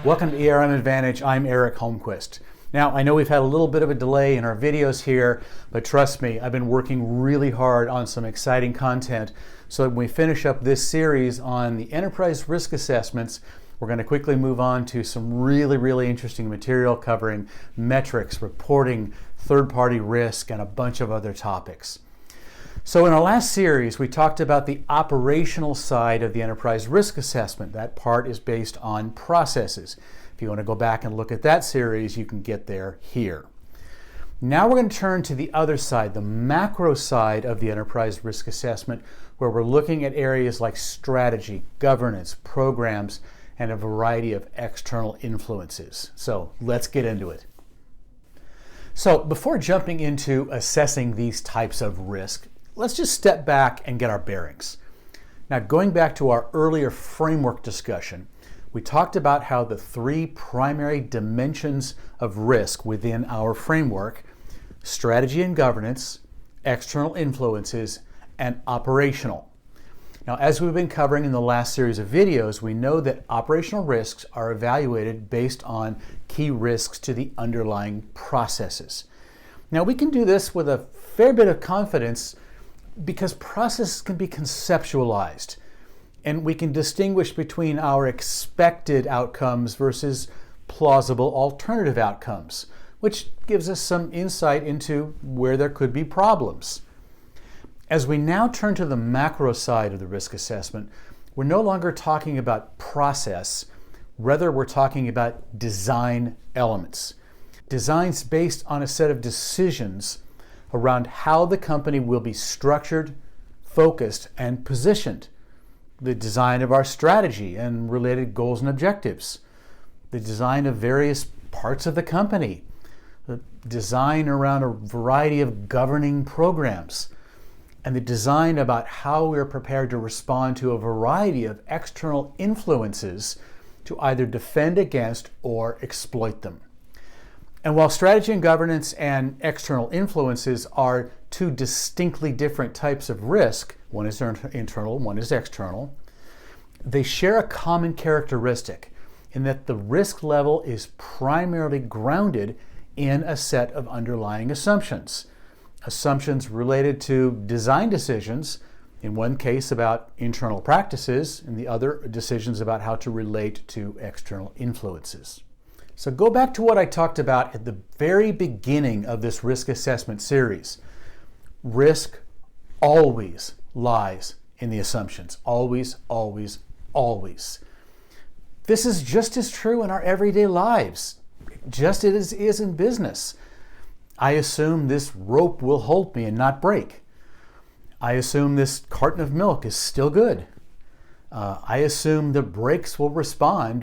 Welcome to ERM Advantage. I'm Eric Holmquist. Now, I know we've had a little bit of a delay in our videos here, but trust me, I've been working really hard on some exciting content so that when we finish up this series on the enterprise risk assessments, we're going to quickly move on to some really interesting material covering metrics, reporting, third-party risk, and a bunch of other topics. So in our last series, we talked about the operational side of the enterprise risk assessment. That part is based on processes. If you want to go back and look at that series, you can get there here. Now we're going to turn to the other side, the macro side of the enterprise risk assessment, where we're looking at areas like strategy, governance, programs, and a variety of external influences. So let's get into it. So before jumping into assessing these types of risk, let's just step back and get our bearings. Now, going back to our earlier framework discussion, we talked about how the three primary dimensions of risk within our framework, strategy and governance, external influences, and operational. Now, as we've been covering in the last series of videos, we know that operational risks are evaluated based on key risks to the underlying processes. Now, we can do this with a fair bit of confidence because processes can be conceptualized, and we can distinguish between our expected outcomes versus plausible alternative outcomes, which gives us some insight into where there could be problems. As we now turn to the macro side of the risk assessment, we're no longer talking about process, rather we're talking about design elements. Designs based on a set of decisions around how the company will be structured, focused, and positioned. The design of our strategy and related goals and objectives. The design of various parts of the company. The design around a variety of governing programs. And the design about how we're prepared to respond to a variety of external influences to either defend against or exploit them. And while strategy and governance and external influences are two distinctly different types of risk, one is internal, one is external, they share a common characteristic in that the risk level is primarily grounded in a set of underlying assumptions. Assumptions related to design decisions, in one case about internal practices, in the other decisions about how to relate to external influences. So go back to what I talked about at the very beginning of this risk assessment series. Risk always lies in the assumptions. Always, always, always. This is just as true in our everyday lives, just as it is in business. I assume this rope will hold me and not break. I assume this carton of milk is still good. I assume the brakes will respond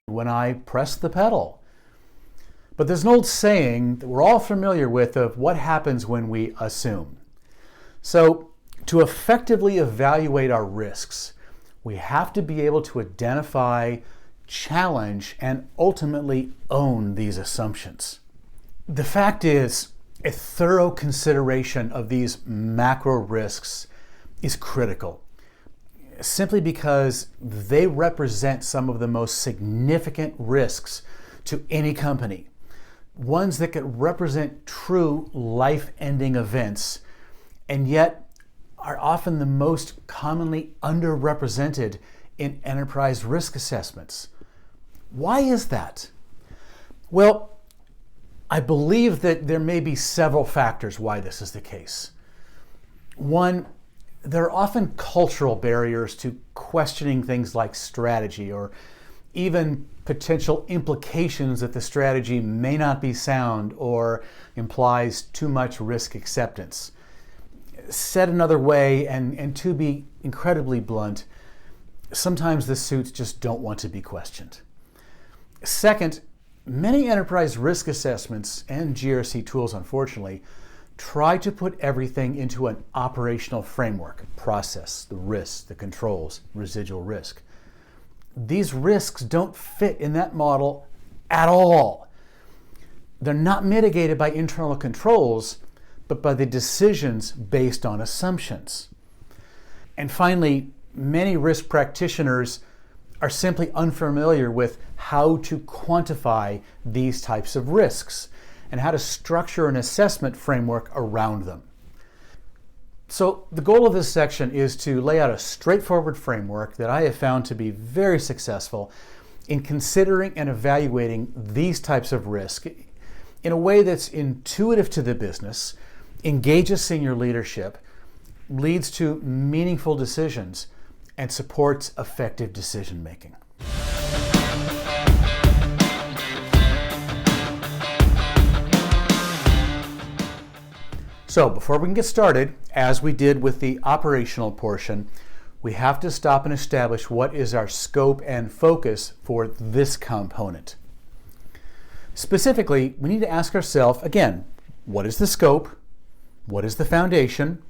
when I press the pedal. But there's an old saying that we're all familiar with of what happens when we assume. So to effectively evaluate our risks, we have to be able to identify, challenge, and ultimately own these assumptions. The fact is, a thorough consideration of these macro risks is critical, simply because they represent some of the most significant risks to any company, ones that could represent true life-ending events, and yet are often the most commonly underrepresented in enterprise risk assessments. Why is that? Well, I believe that there may be several factors why this is the case. One, there are often cultural barriers to questioning things like strategy or even potential implications that the strategy may not be sound or implies too much risk acceptance. Said another way, and to be incredibly blunt, sometimes the suits just don't want to be questioned. Second, many enterprise risk assessments and GRC tools, unfortunately, try to put everything into an operational framework, process, the risks, the controls, residual risk. These risks don't fit in that model at all. They're not mitigated by internal controls, but by the decisions based on assumptions. And finally, many risk practitioners are simply unfamiliar with how to quantify these types of risks and how to structure an assessment framework around them. So the goal of this section is to lay out a straightforward framework that I have found to be very successful in considering and evaluating these types of risk in a way that's intuitive to the business, engages senior leadership, leads to meaningful decisions, and supports effective decision making. So before we can get started, as we did with the operational portion, we have to stop and establish what is our scope and focus for this component. Specifically, we need to ask ourselves, again, what is the scope? What is the foundation?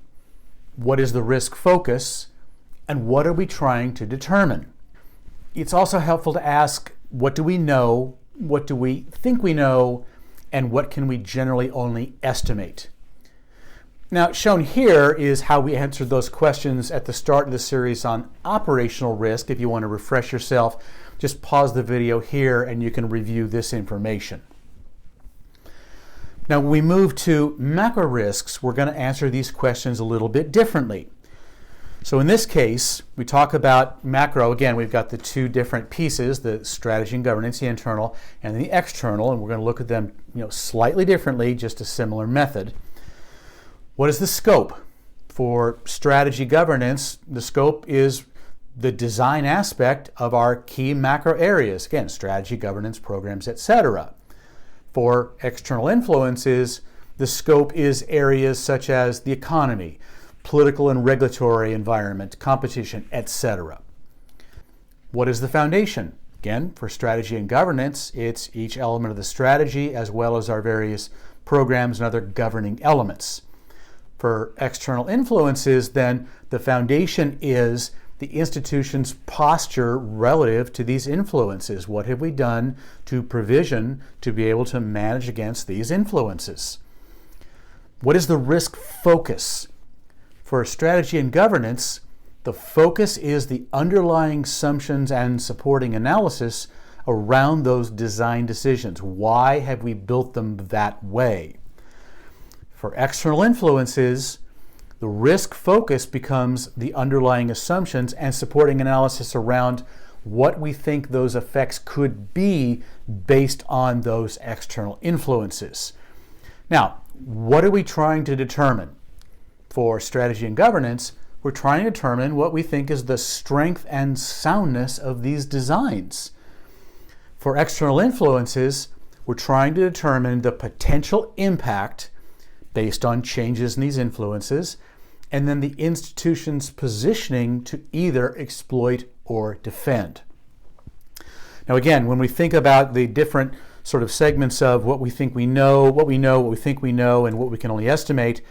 What is the risk focus? And what are we trying to determine? It's also helpful to ask, what do we know? What do we think we know? And what can we generally only estimate? Now, shown here is how we answered those questions at the start of the series on operational risk. If you want to refresh yourself, just pause the video here and you can review this information. Now, when we move to macro risks, we're going to answer these questions a little bit differently. So in this case, we talk about macro. Again, we've got the two different pieces, the strategy and governance, the internal and the external, and we're going to look at them slightly differently, just a similar method. What is the scope? For strategy governance, the scope is the design aspect of our key macro areas. Again, strategy, governance, programs, etc. For external influences, the scope is areas such as the economy, political and regulatory environment, competition, etc. What is the foundation? Again, for strategy and governance, it's each element of the strategy as well as our various programs and other governing elements. For external influences, then, the foundation is the institution's posture relative to these influences. What have we done to provision to be able to manage against these influences? What is the risk focus? For strategy and governance, the focus is the underlying assumptions and supporting analysis around those design decisions. Why have we built them that way? For external influences, the risk focus becomes the underlying assumptions and supporting analysis around what we think those effects could be based on those external influences. Now, what are we trying to determine? For strategy and governance, we're trying to determine what we think is the strength and soundness of these designs. For external influences, we're trying to determine the potential impact based on changes in these influences, and then the institution's positioning to either exploit or defend. Now again, when we think about the different sort of segments of what we think we know, what we think we know, and what we can only estimate,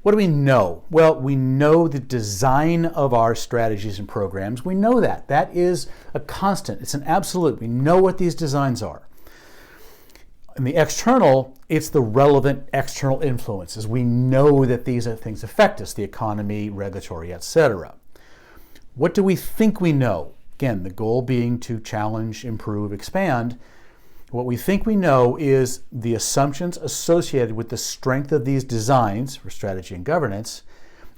what do we know? Well, we know the design of our strategies and programs. We know that. That is a constant. It's an absolute. We know what these designs are. In the external, it's the relevant external influences. We know that these things affect us, the economy, regulatory, etc. What do we think we know? Again, the goal being to challenge, improve, expand. What we think we know is the assumptions associated with the strength of these designs for strategy and governance,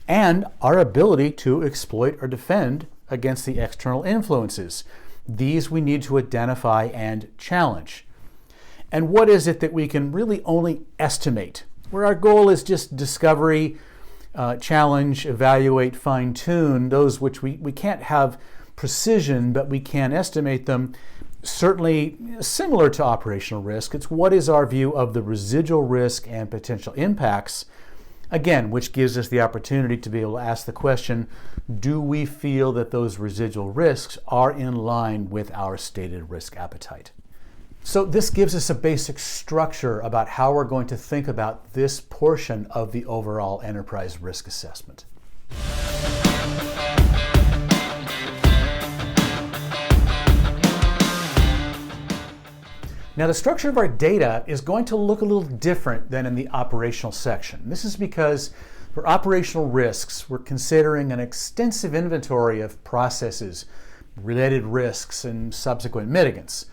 and our ability to exploit or defend against the external influences. These we need to identify and challenge. And what is it that we can really only estimate? Where our goal is just discovery, challenge, evaluate, fine-tune, those which we can't have precision, but we can estimate them. Certainly similar to operational risk, it's what is our view of the residual risk and potential impacts, again, which gives us the opportunity to be able to ask the question, do we feel that those residual risks are in line with our stated risk appetite? So this gives us a basic structure about how we're going to think about this portion of the overall enterprise risk assessment. Now, the structure of our data is going to look a little different than in the operational section. This is because for operational risks, we're considering an extensive inventory of processes, related risks, and subsequent mitigants.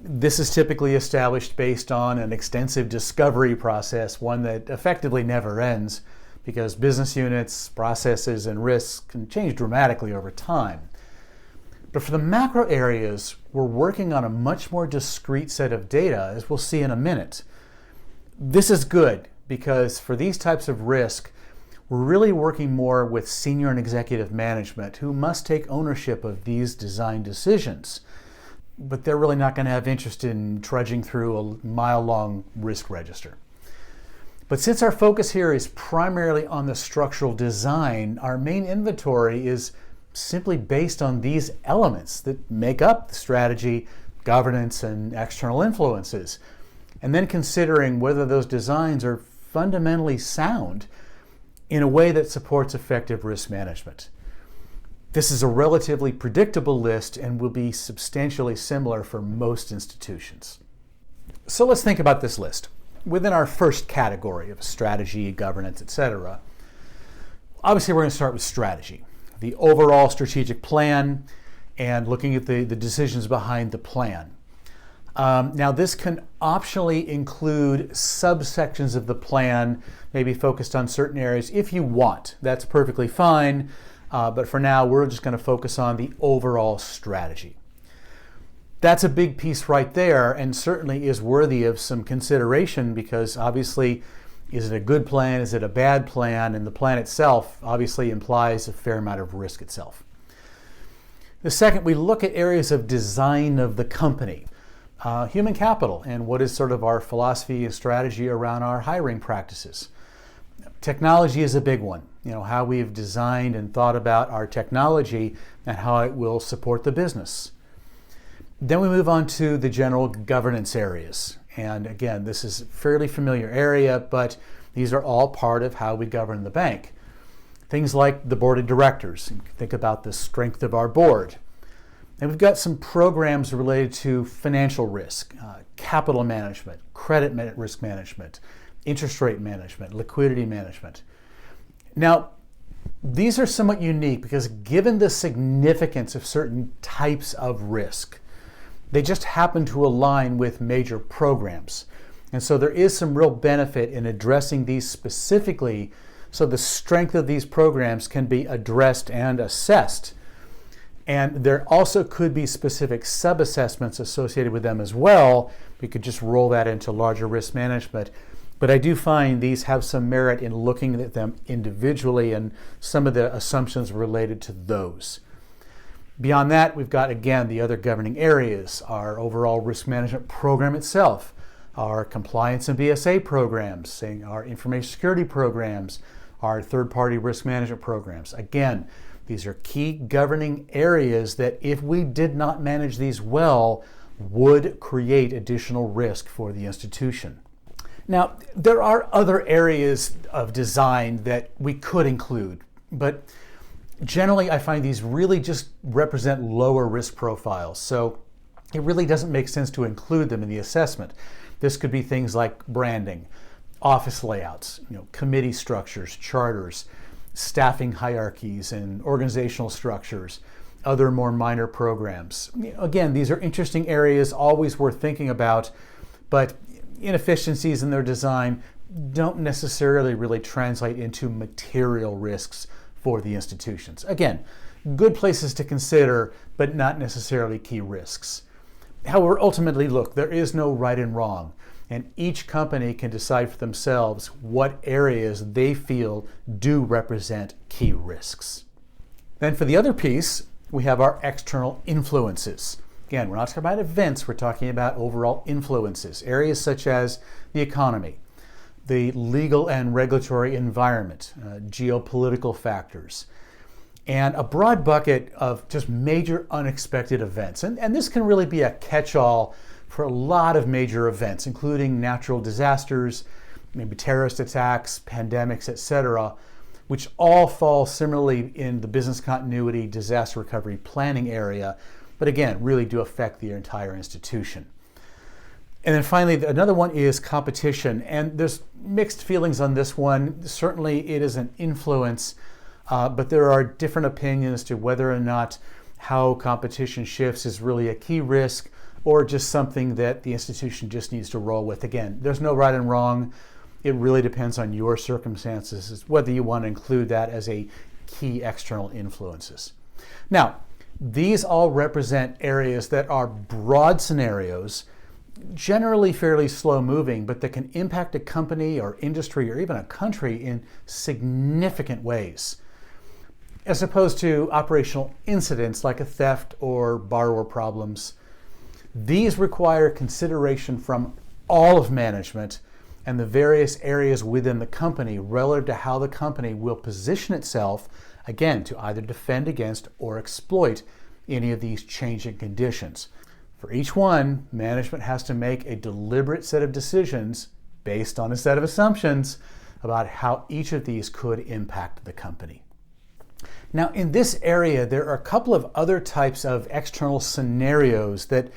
This is typically established based on an extensive discovery process, one that effectively never ends because business units, processes, and risks can change dramatically over time. But for the macro areas, we're working on a much more discrete set of data, as we'll see in a minute. This is good because for these types of risk, we're really working more with senior and executive management who must take ownership of these design decisions. But they're really not going to have interest in trudging through a mile-long risk register. But since our focus here is primarily on the structural design, our main inventory is simply based on these elements that make up the strategy, governance, and external influences, and then considering whether those designs are fundamentally sound in a way that supports effective risk management. This is a relatively predictable list and will be substantially similar for most institutions. So let's think about this list. Within our first category of strategy, governance, etc., obviously we're going to start with strategy, the overall strategic plan, and looking at the decisions behind the plan. Now this can optionally include subsections of the plan, maybe focused on certain areas if you want. That's perfectly fine, but for now we're just going to focus on the overall strategy. That's a big piece right there and certainly is worthy of some consideration because obviously, is it a good plan, is it a bad plan, and the plan itself obviously implies a fair amount of risk itself. The second, we look at areas of design of the company. Human capital and what is sort of our philosophy and strategy around our hiring practices. Technology is a big one. How we've designed and thought about our technology and how it will support the business. Then we move on to the general governance areas. And again, this is a fairly familiar area, but these are all part of how we govern the bank. Things like the board of directors. Think about the strength of our board. And we've got some programs related to financial risk, capital management, credit risk management, interest rate management, liquidity management. Now, these are somewhat unique because given the significance of certain types of risk, they just happen to align with major programs. And so there is some real benefit in addressing these specifically so the strength of these programs can be addressed and assessed. And there also could be specific sub-assessments associated with them as well. We could just roll that into larger risk management. But I do find these have some merit in looking at them individually and some of the assumptions related to those. Beyond that, we've got, again, the other governing areas, our overall risk management program itself, our compliance and BSA programs, our information security programs, our third-party risk management programs. Again, these are key governing areas that if we did not manage these well, would create additional risk for the institution. Now, there are other areas of design that we could include, but generally, I find these really just represent lower risk profiles, so it really doesn't make sense to include them in the assessment. This could be things like branding, office layouts, committee structures, charters, staffing hierarchies, and organizational structures, other more minor programs. Again, these are interesting areas, always worth thinking about, but inefficiencies in their design don't necessarily really translate into material risks for the institutions. Again, good places to consider, but not necessarily key risks. However, ultimately, look, there is no right and wrong, and each company can decide for themselves what areas they feel do represent key risks. Then for the other piece, we have our external influences. Again, we're not talking about events, we're talking about overall influences, areas such as the economy, the legal and regulatory environment, geopolitical factors, and a broad bucket of just major unexpected events. And this can really be a catch-all for a lot of major events, including natural disasters, maybe terrorist attacks, pandemics, etc., which all fall similarly in the business continuity, disaster recovery planning area, but again, really do affect the entire institution. And then finally, another one is competition. And there's mixed feelings on this one. Certainly it is an influence, but there are different opinions to whether or not how competition shifts is really a key risk or just something that the institution just needs to roll with. Again, there's no right and wrong. It really depends on your circumstances, whether you want to include that as a key external influences. Now, these all represent areas that are broad scenarios, generally fairly slow moving, but that can impact a company or industry or even a country in significant ways, as opposed to operational incidents like a theft or borrower problems. These require consideration from all of management and the various areas within the company relative to how the company will position itself, again, to either defend against or exploit any of these changing conditions. For each one, management has to make a deliberate set of decisions based on a set of assumptions about how each of these could impact the company. Now, in this area, there are a couple of other types of external scenarios that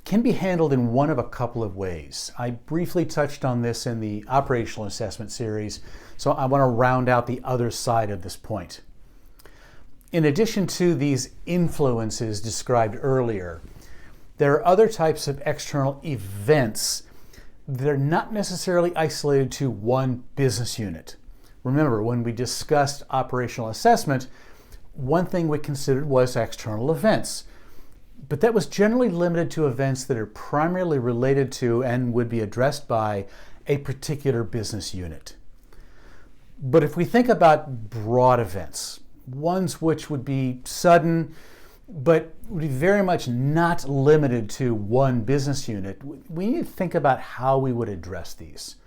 can be handled in one of a couple of ways. I briefly touched on this in the operational assessment series, so I want to round out the other side of this point. In addition to these influences described earlier, there are other types of external events that are not necessarily isolated to one business unit. Remember, when we discussed operational assessment, one thing we considered was external events. But that was generally limited to events that are primarily related to and would be addressed by a particular business unit. But if we think about broad events, ones which would be sudden, but would be very much not limited to one business unit, we need to think about how we would address these.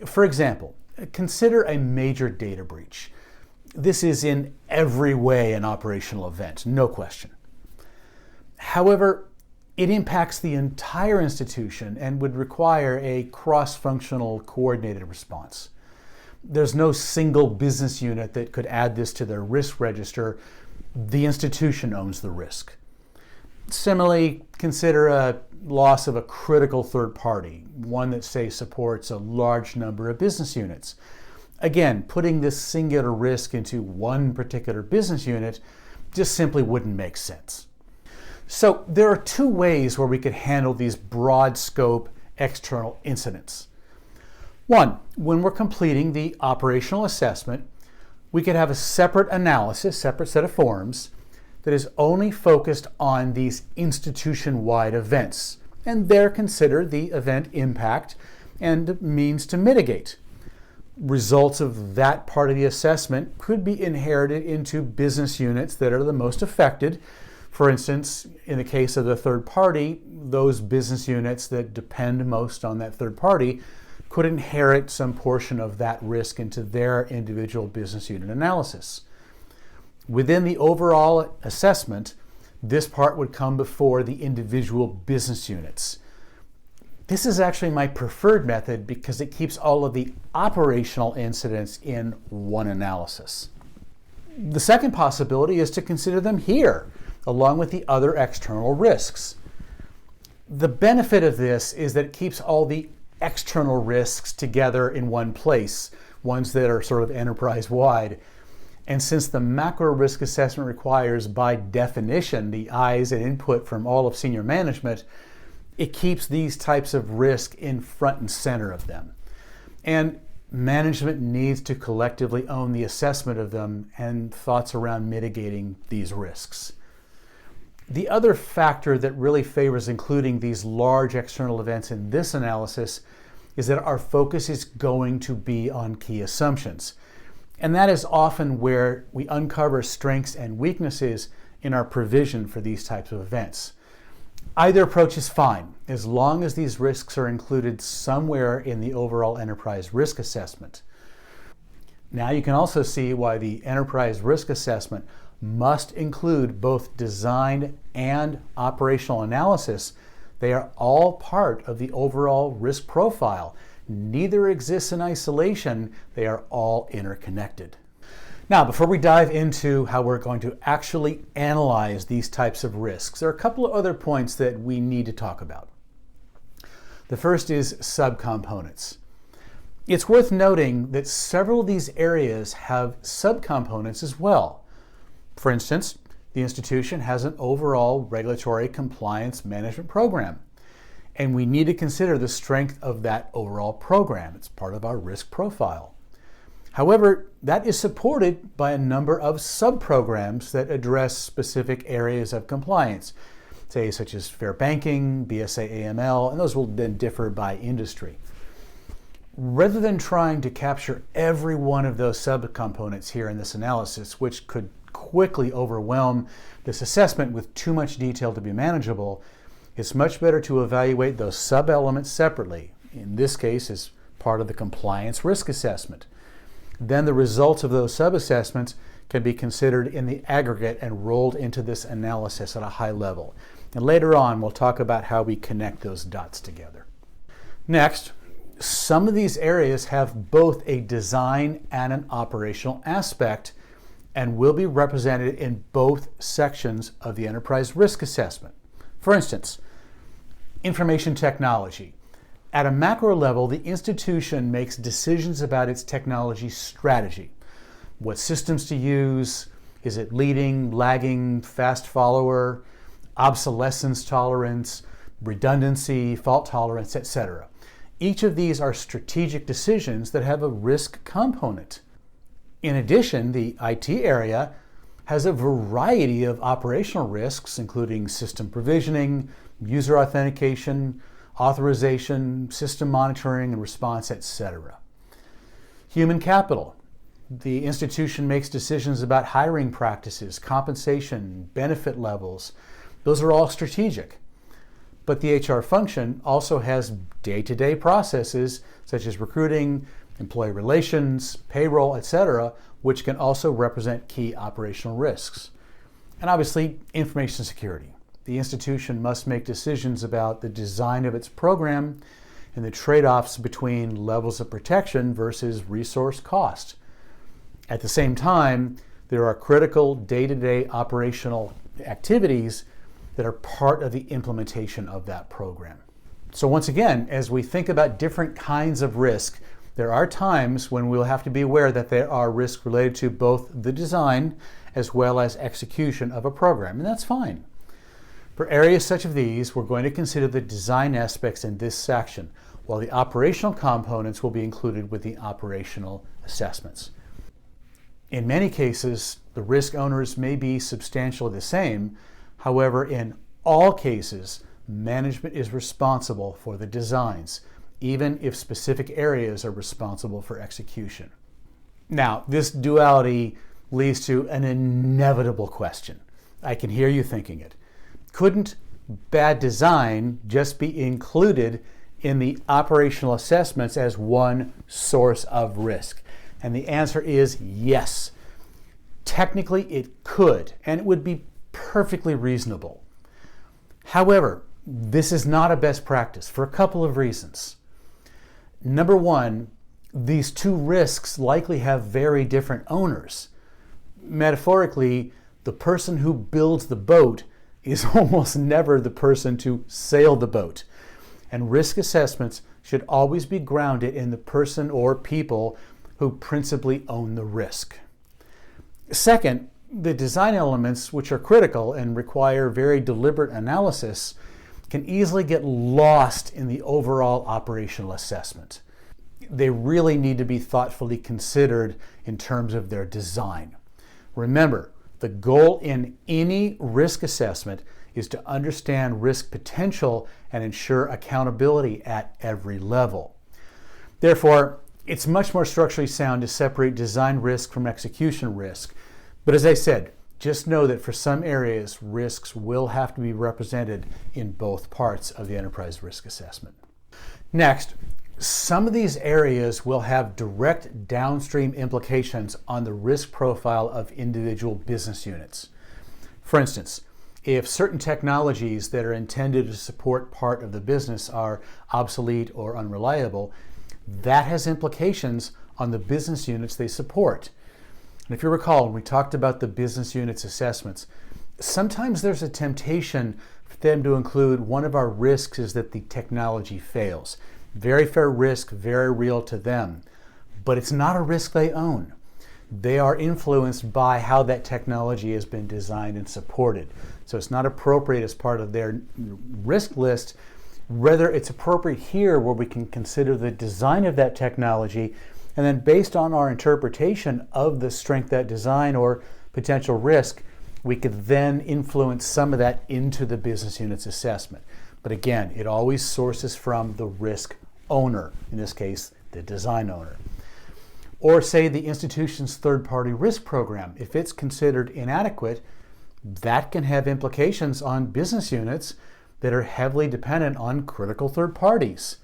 For example, consider a major data breach. This is in every way an operational event, no question. However, it impacts the entire institution and would require a cross-functional coordinated response. There's no single business unit that could add this to their risk register. The institution owns the risk. Similarly, consider a loss of a critical third party, one that, say, supports a large number of business units. Again, putting this singular risk into one particular business unit just simply wouldn't make sense. So there are two ways where we could handle these broad scope external incidents. One, when we're completing the operational assessment, we could have a separate analysis, separate set of forms, that is only focused on these institution-wide events, and there consider the event impact and means to mitigate. Results of that part of the assessment could be inherited into business units that are the most affected. For instance, in the case of the third party, those business units that depend most on that third party could inherit some portion of that risk into their individual business unit analysis. Within the overall assessment, this part would come before the individual business units. This is actually my preferred method because it keeps all of the operational incidents in one analysis. The second possibility is to consider them here, along with the other external risks. The benefit of this is that it keeps all the external risks together in one place, ones that are sort of enterprise-wide. And since the macro risk assessment requires, by definition, the eyes and input from all of senior management, it keeps these types of risk in front and center of them. And management needs to collectively own the assessment of them and thoughts around mitigating these risks. The other factor that really favors including these large external events in this analysis is that our focus is going to be on key assumptions. And that is often where we uncover strengths and weaknesses in our provision for these types of events. Either approach is fine, as long as these risks are included somewhere in the overall enterprise risk assessment. Now you can also see why the enterprise risk assessment must include both design and operational analysis. They are all part of the overall risk profile. Neither exists in isolation. They are all interconnected. Now, before we dive into how we're going to actually analyze these types of risks, there are a couple of other points that we need to talk about. The first is subcomponents. It's worth noting that several of these areas have subcomponents as well. For instance, the institution has an overall regulatory compliance management program. And we need to consider the strength of that overall program. It's part of our risk profile. However, that is supported by a number of sub-programs that address specific areas of compliance, say such as fair banking, BSA AML, and those will then differ by industry. Rather than trying to capture every one of those subcomponents here in this analysis, which could quickly overwhelm this assessment with too much detail to be manageable, it's much better to evaluate those sub-elements separately, in this case as part of the compliance risk assessment. Then the results of those sub-assessments can be considered in the aggregate and rolled into this analysis at a high level. And later on, we'll talk about how we connect those dots together. Next, some of these areas have both a design and an operational aspect and will be represented in both sections of the enterprise risk assessment. For instance, information technology. At a macro level, the institution makes decisions about its technology strategy. What systems to use, is it leading, lagging, fast follower, obsolescence tolerance, redundancy, fault tolerance, etc. Each of these are strategic decisions that have a risk component. In addition, the IT area has a variety of operational risks, including system provisioning, user authentication, authorization, system monitoring and response, etc. Human capital. The institution makes decisions about hiring practices, compensation, benefit levels. Those are all strategic. But the HR function also has day-to-day processes such as recruiting, employee relations, payroll, etc., which can also represent key operational risks. And obviously, information security. The institution must make decisions about the design of its program and the trade-offs between levels of protection versus resource cost. At the same time, there are critical day-to-day operational activities that are part of the implementation of that program. So once again, as we think about different kinds of risk, there are times when we'll have to be aware that there are risks related to both the design as well as execution of a program, and that's fine. For areas such as these, we're going to consider the design aspects in this section, while the operational components will be included with the operational assessments. In many cases, the risk owners may be substantially the same. However, in all cases, management is responsible for the designs, even if specific areas are responsible for execution. Now, this duality leads to an inevitable question. I can hear you thinking it. Couldn't bad design just be included in the operational assessments as one source of risk? And the answer is yes. Technically, it could, and it would be perfectly reasonable. However, this is not a best practice for a couple of reasons. Number one, these two risks likely have very different owners. Metaphorically, the person who builds the boat is almost never the person to sail the boat. And risk assessments should always be grounded in the person or people who principally own the risk. Second, the design elements, which are critical and require very deliberate analysis, can easily get lost in the overall operational assessment. They really need to be thoughtfully considered in terms of their design. Remember, the goal in any risk assessment is to understand risk potential and ensure accountability at every level. Therefore, it's much more structurally sound to separate design risk from execution risk. But as I said, just know that for some areas, risks will have to be represented in both parts of the enterprise risk assessment. Next, some of these areas will have direct downstream implications on the risk profile of individual business units. For instance, if certain technologies that are intended to support part of the business are obsolete or unreliable, that has implications on the business units they support. And if you recall, when we talked about the business units assessments, sometimes there's a temptation for them to include one of our risks is that the technology fails. Very fair risk, very real to them, but it's not a risk they own. they are influenced by how that technology has been designed and supported. So it's not appropriate as part of their risk list. Rather, it's appropriate here where we can consider the design of that technology, and then based on our interpretation of the strength of that design or potential risk, we could then influence some of that into the business unit's assessment. But again, it always sources from the risk owner, in this case, the design owner. Or say the institution's third-party risk program. If it's considered inadequate, that can have implications on business units that are heavily dependent on critical third parties.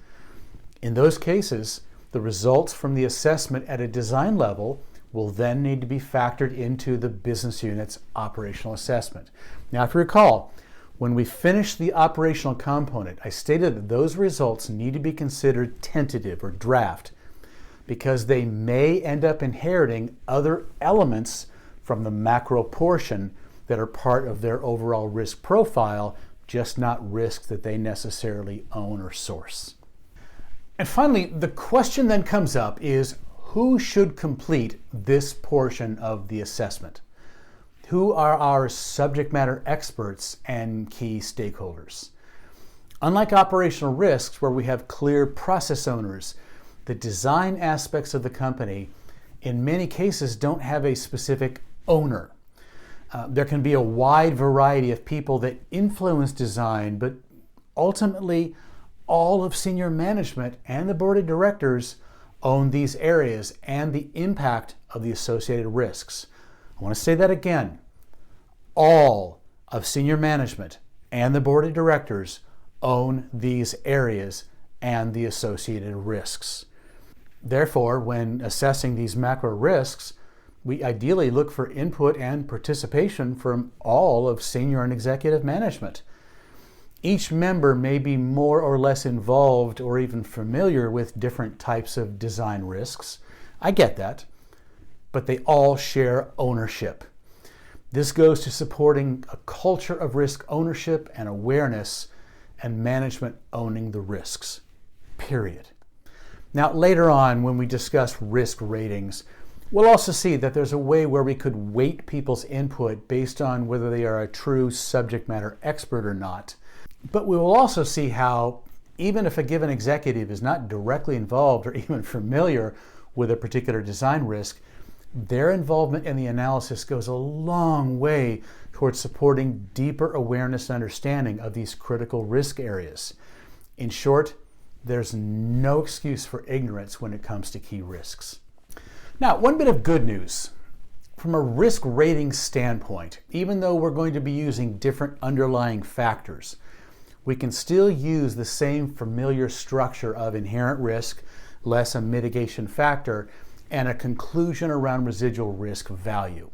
In those cases, the results from the assessment at a design level will then need to be factored into the business unit's operational assessment. Now, if you recall, when we finished the operational component, I stated that those results need to be considered tentative or draft because they may end up inheriting other elements from the macro portion that are part of their overall risk profile, just not risks that they necessarily own or source. And finally, the question then comes up is, who should complete this portion of the assessment? Who are our subject matter experts and key stakeholders? Unlike operational risks, where we have clear process owners, the design aspects of the company in many cases don't have a specific owner. There can be a wide variety of people that influence design, but ultimately all of senior management and the board of directors own these areas and the impact of the associated risks. I want to say that again. All of senior management and the board of directors own these areas and the associated risks. Therefore, when assessing these macro risks, we ideally look for input and participation from all of senior and executive management. Each member may be more or less involved or even familiar with different types of design risks. I get that, but they all share ownership. This goes to supporting a culture of risk ownership and awareness and management owning the risks, period. Now, later on, when we discuss risk ratings, we'll also see that there's a way where we could weight people's input based on whether they are a true subject matter expert or not. But we will also see how, even if a given executive is not directly involved or even familiar with a particular design risk, their involvement in the analysis goes a long way towards supporting deeper awareness and understanding of these critical risk areas. In short, there's no excuse for ignorance when it comes to key risks. Now, one bit of good news. From a risk rating standpoint, even though we're going to be using different underlying factors, we can still use the same familiar structure of inherent risk, less a mitigation factor, and a conclusion around residual risk value.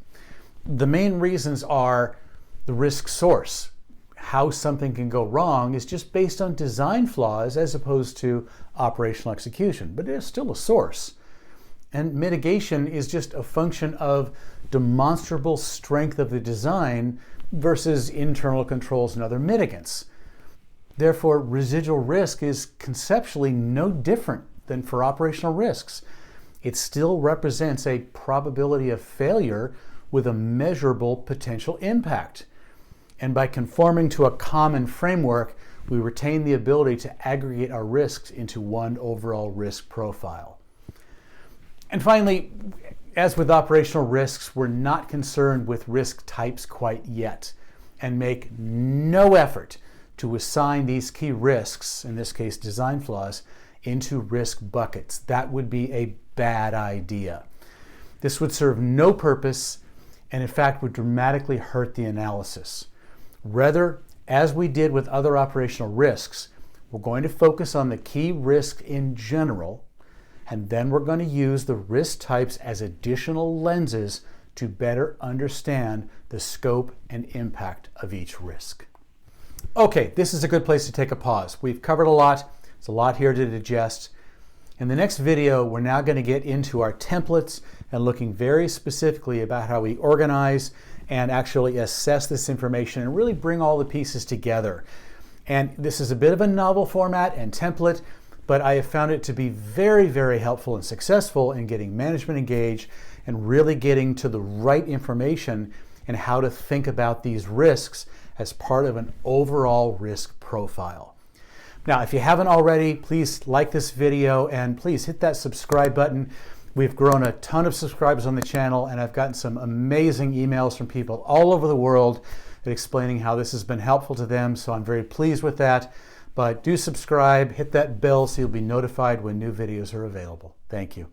The main reasons are the risk source. How something can go wrong is just based on design flaws as opposed to operational execution, but it is still a source. And mitigation is just a function of demonstrable strength of the design versus internal controls and other mitigants. Therefore, residual risk is conceptually no different than for operational risks. It still represents a probability of failure with a measurable potential impact. And by conforming to a common framework, we retain the ability to aggregate our risks into one overall risk profile. And finally, as with operational risks, we're not concerned with risk types quite yet and make no effort to assign these key risks, in this case design flaws, into risk buckets. That would be a bad idea. This would serve no purpose and in fact would dramatically hurt the analysis. Rather, as we did with other operational risks, we're going to focus on the key risk in general, and then we're going to use the risk types as additional lenses to better understand the scope and impact of each risk. Okay, this is a good place to take a pause. We've covered a lot. It's a lot here to digest. In the next video, we're now going to get into our templates and looking very specifically about how we organize and actually assess this information and really bring all the pieces together. And this is a bit of a novel format and template, but I have found it to be very, very helpful and successful in getting management engaged and really getting to the right information and how to think about these risks as part of an overall risk profile. Now, if you haven't already, please like this video and please hit that subscribe button. We've grown a ton of subscribers on the channel, and I've gotten some amazing emails from people all over the world explaining how this has been helpful to them, so I'm very pleased with that. But do subscribe, hit that bell so you'll be notified when new videos are available. Thank you.